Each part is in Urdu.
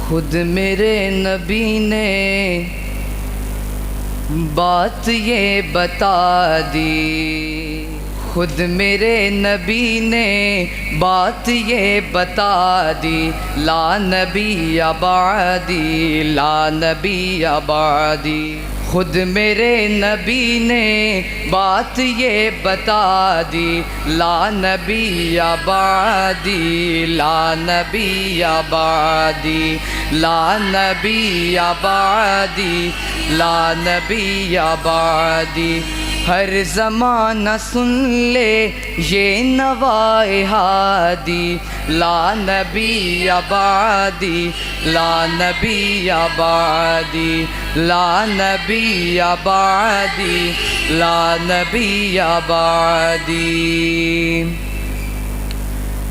خود میرے نبی نے بات یہ بتا دی، خود میرے نبی نے بات یہ بتا دی، لا نبی بعدی، لا نبی بعدی۔ خود میرے نبی نے بات یہ بتا دی، لا نبی بعدی، لا نبی بعدی، لا نبی بعدی، لا نبی بعدی۔ ہر زمانہ سن لے یہ نوائے ہادی، لا نبی بعدی، لا نبی بعدی، لا نبی بعدی، لا نبی بعدی۔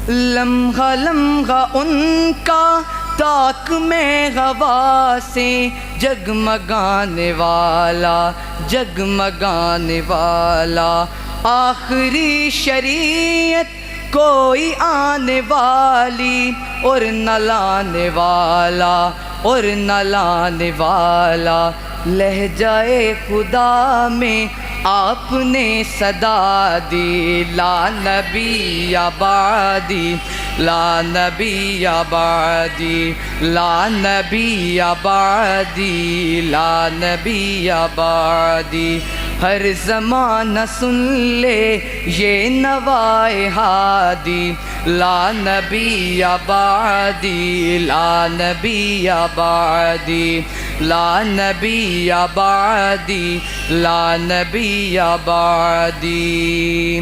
لمحہ لمحہ ان کا طاق میں ہوا سے جگمگانے والا، جگمگانے والا، آخری شریعت کوئی آنے والی اور نہ لانے والا، اور نہ لانے والا۔ لہجۂ خدا میں آپ نے صدا دی، لا نبی بعدی، لا نبی بعدی، لا نبی بعدی، لا نبی بعدی۔ ہر زمانہ سن لے یہ نوائے ہادی، لا نبی بعدی، لا نبی بعدی، لا نبی بعدی، لا نبی بعدی۔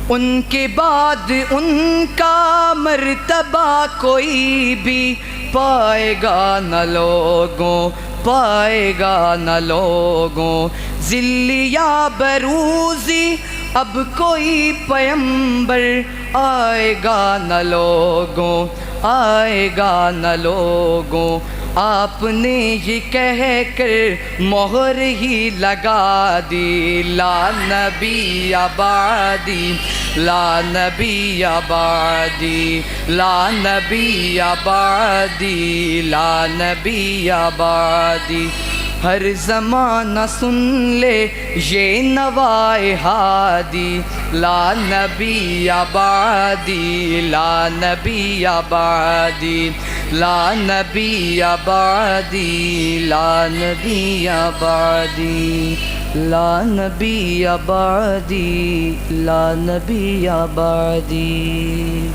ان کے بعد ان کا مرتبہ کوئی بھی پائے گا نہ لوگوں، پائے گا نہ لوگوں۔ ذل یا بروزی اب کوئی پیمبر آئے گا نہ لوگوں، آئے گا نہ لوگوں۔ آپ نے یہ کہہ کر مہر ہی لگا دی، لا نبی بعدی، لا نبی بعدی، لا نبی بعدی، لا نبی بعدی۔ ہر زمانہ سن لے یہ نوائے ہادی، لا نبی بعدی، لا نبی بعدی، لا نبی بعدی، لا نبی بعدی، لا نبی بعدی، لا نبی بعدی۔